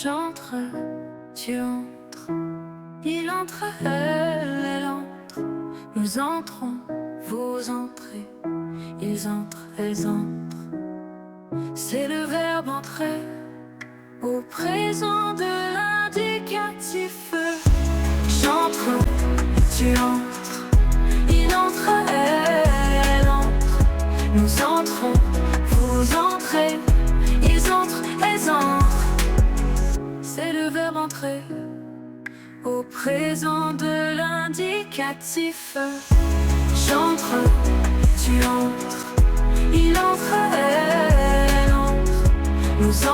J'entre, tu entres, il entre, elle entre, nous entrons, vous entrez, ils entrent, elles entrent. C'est le verbe entrer au présent de l'indicatif. J'entre, tu entres, il entre, elle entre, nous entrons, vous entrez, ils entrent, elles entrent. C'est le verbe entrer au présent de l'indicatif. J'entre, tu entres, il entre, elle entre, nous